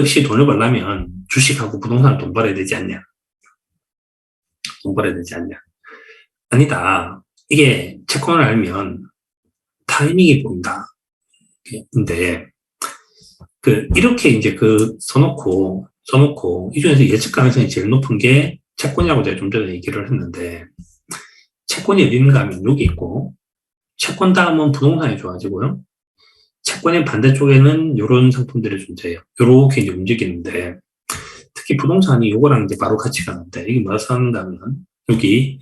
역시 돈을 벌려면 주식하고 부동산을 돈 벌어야 되지 않냐? 돈 벌어야 되지 않냐? 아니다. 이게 채권을 알면 타이밍이 보인다. 근데 이렇게 이제 써놓고 이 중에서 예측 가능성이 제일 높은 게 채권이라고 제가 좀 전에 얘기를 했는데, 채권이 어디 있는가 하면 여기 있고, 채권 다음은 부동산이 좋아지고요. 채권의 반대쪽에는 이런 상품들이 존재해요. 이렇게 이제 움직이는데, 특히 부동산이 요거랑 이제 바로 같이 가는데, 이게 뭐라고 하는가 하면, 여기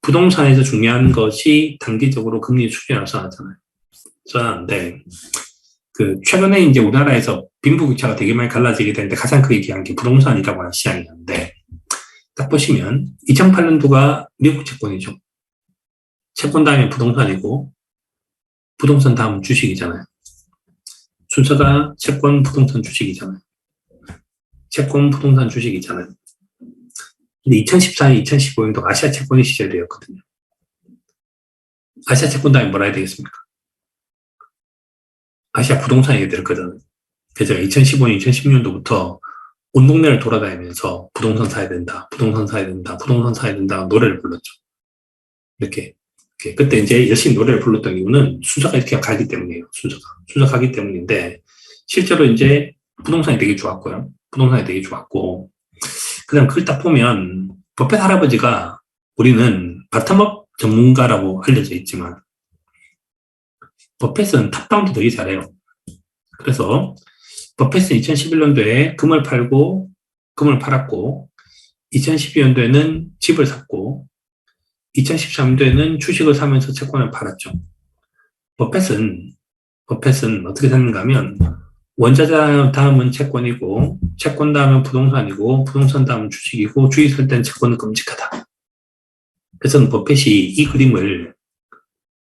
부동산에서 중요한 것이 단기적으로 금리 수준이라고 써놨잖아요. 써놨는데, 최근에 이제 우리나라에서 빈부격차가 되게 많이 갈라지게 되는데 가장 크게 기여한 게 부동산이라고 하는 시장이었는데, 딱 보시면 2008년도가 미국 채권이죠. 채권 다음에 부동산이고, 부동산 다음은 주식이잖아요. 순서가 채권, 부동산, 주식이잖아요. 채권, 부동산, 주식이잖아요. 근데 2014년, 2015년도 아시아 채권의 시절이었거든요. 아시아 채권 다음에 뭐라 해야 되겠습니까? 아시아 부동산이 될 거잖아요. 그래서 제가 2015년, 2016년도부터 온 동네를 돌아다니면서 부동산 사야 된다, 부동산 사야 된다, 부동산 사야 된다 노래를 불렀죠. 이렇게. 그때 이제 열심히 노래를 불렀던 이유는 순서가 이렇게 가기 때문이에요. 순서가 가기 때문인데, 실제로 이제 부동산이 되게 좋았고요. 부동산이 되게 좋았고, 그다음 그걸 딱 보면 버핏 할아버지가 우리는 바텀업 전문가라고 알려져 있지만 버핏은 탑다운도 되게 잘해요. 그래서 버핏은 2011년도에 금을 팔았고 2012년도에는 집을 샀고 2013년도에는 주식을 사면서 채권을 팔았죠. 버핏은 어떻게 샀는가 하면 원자재 다음은 채권이고, 채권 다음은 부동산이고, 부동산 다음은 주식이고, 주식 살 때는 채권은 끔찍하다. 그래서 버핏이 이 그림을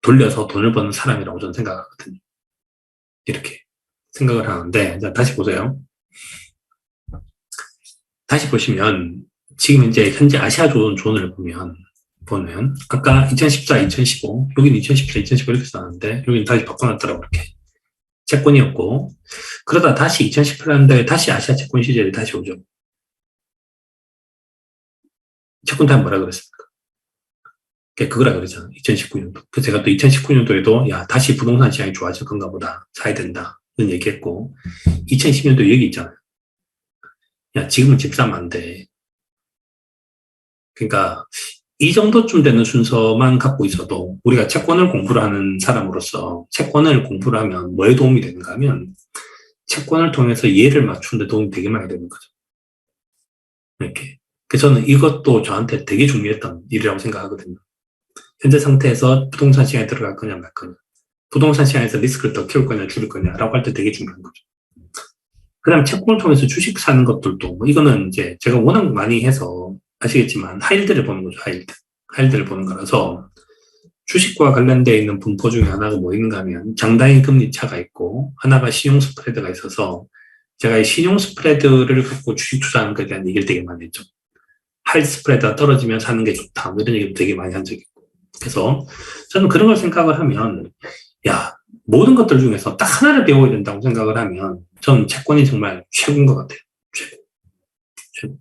돌려서 돈을 버는 사람이라고 저는 생각하거든요. 이렇게 생각을 하는데, 자, 다시 보세요. 다시 보시면, 지금 이제 현재 아시아 존을 보면, 아까 2014, 2015, 여기는 2014, 2015 이렇게 써놨는데, 여기는 다시 바꿔놨더라고, 이렇게. 채권이었고, 그러다 다시 2018년도에 다시 아시아 채권 시절이 다시 오죠. 채권 다음 뭐라 그랬습니까? 그거라 그러잖아. 2019년도. 그래서 제가 또 2019년도에도, 야, 다시 부동산 시장이 좋아질 건가 보다. 사야 된다. 이런 얘기 했고, 2010년도 여기 있잖아요. 야, 지금은 집 사면 안 돼. 그러니까, 이 정도쯤 되는 순서만 갖고 있어도 우리가 채권을 공부를 하는 사람으로서 채권을 공부를 하면 뭐에 도움이 되는가 하면 채권을 통해서 이해를 맞추는 데 도움이 되게 많이 되는 거죠. 이렇게. 그래서 저는 이것도 저한테 되게 중요했던 일이라고 생각하거든요. 현재 상태에서 부동산 시장에 들어갈 거냐 말 거냐. 부동산 시장에서 리스크를 더 키울 거냐 줄일 거냐라고 할 때 되게 중요한 거죠. 그 다음 채권을 통해서 주식 사는 것들도 이거는 이제 제가 워낙 많이 해서 아시겠지만 하이힐드를 보는 거죠. 하이힐드를 보는 거라서 주식과 관련되어 있는 분포 중에 하나가 뭐 있는가 하면 장단기 금리 차가 있고 하나가 신용 스프레드가 있어서 제가 이 신용 스프레드를 갖고 주식 투자하는 것에 대한 얘기를 되게 많이 했죠. 하이 스프레드가 떨어지면 사는 게 좋다. 이런 얘기도 되게 많이 한 적이 있고. 그래서 저는 그런 걸 생각을 하면 야, 모든 것들 중에서 딱 하나를 배워야 된다고 생각을 하면 저는 채권이 정말 최고인 것 같아요. 최고.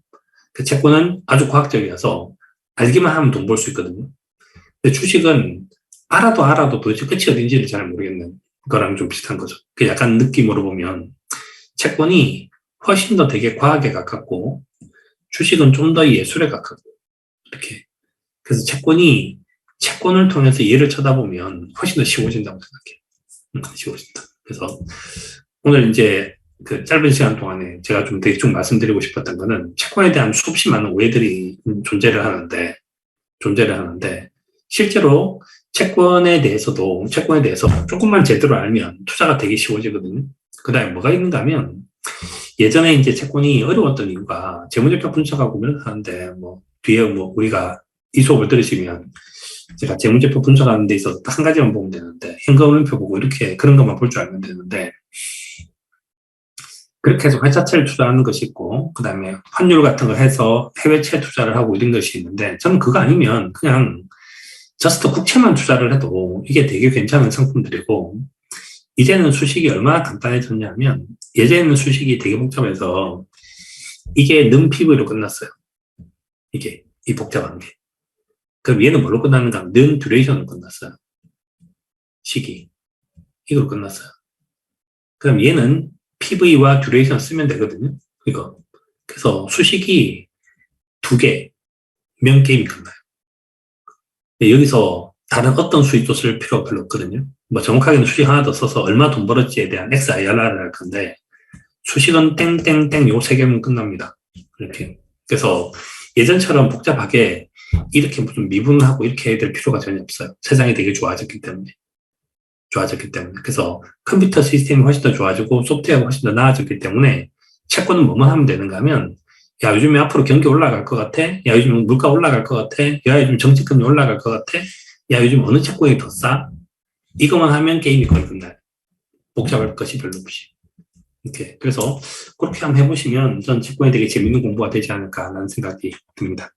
그 채권은 아주 과학적이어서 알기만 하면 돈 벌 수 있거든요. 근데 주식은 알아도 도대체 끝이 어딘지를 잘 모르겠는 거랑 좀 비슷한 거죠. 그 약간 느낌으로 보면 채권이 훨씬 더 되게 과학에 가깝고 주식은 좀 더 예술에 가깝고 이렇게. 그래서 채권을 통해서 얘를 쳐다보면 훨씬 더 쉬워진다고 생각해요. 쉬워진다. 그래서 오늘 이제 그 짧은 시간 동안에 제가 좀 대충 말씀드리고 싶었던 거는 채권에 대한 수없이 많은 오해들이 존재를 하는데 실제로 채권에 대해서 조금만 제대로 알면 투자가 되게 쉬워지거든요. 그 다음에 뭐가 있는가 하면 예전에 이제 채권이 어려웠던 이유가 재무제표 분석하고 하는데 뒤에 우리가 이 수업을 들으시면 제가 재무제표 분석하는 데 있어서 딱 한 가지만 보면 되는데 현금흐름표 보고 이렇게 그런 것만 볼 줄 알면 되는데 그렇게 해서 회사채를 투자하는 것이 있고 그 다음에 환율 같은 걸 해서 해외채 투자를 하고 이런 것이 있는데 저는 그거 아니면 그냥 저스트 국채만 투자를 해도 이게 되게 괜찮은 상품들이고 이제는 수식이 얼마나 간단해졌냐면 예전에는 수식이 되게 복잡해서 이게 는 PV로 끝났어요. 이게 이 복잡한 게. 그럼 얘는 뭘로 끝났는가? 는 듀레이션으로 끝났어요. 시기. 이걸로 끝났어요. 그럼 얘는 PV와 듀레이션 쓰면 되거든요. 이거. 그래서 수식이 2개면 게임이 끝나요. 여기서 다른 어떤 수식도 쓸 필요가 별로 없거든요. 뭐 정확하게는 수식 하나 더 써서 얼마 돈 벌었지에 대한 XIRR을 할 건데 수식은 땡땡땡 요 3개면 끝납니다. 이렇게. 그래서 예전처럼 복잡하게 이렇게 무슨 미분하고 이렇게 해야 될 필요가 전혀 없어요. 세상이 되게 좋아졌기 때문에. 그래서 컴퓨터 시스템이 훨씬 더 좋아지고 소프트웨어가 훨씬 더 나아졌기 때문에 채권은 뭐만 하면 되는가 하면 야 요즘에 앞으로 경기 올라갈 것 같아? 야 요즘 물가 올라갈 것 같아? 야 요즘 정치금리 올라갈 것 같아? 야 요즘 어느 채권이 더 싸? 이것만 하면 게임이 거의 끝나요. 복잡할 것이 별로 없이. 이렇게. 그래서 그렇게 한번 해보시면 전 채권이 되게 재밌는 공부가 되지 않을까라는 생각이 듭니다.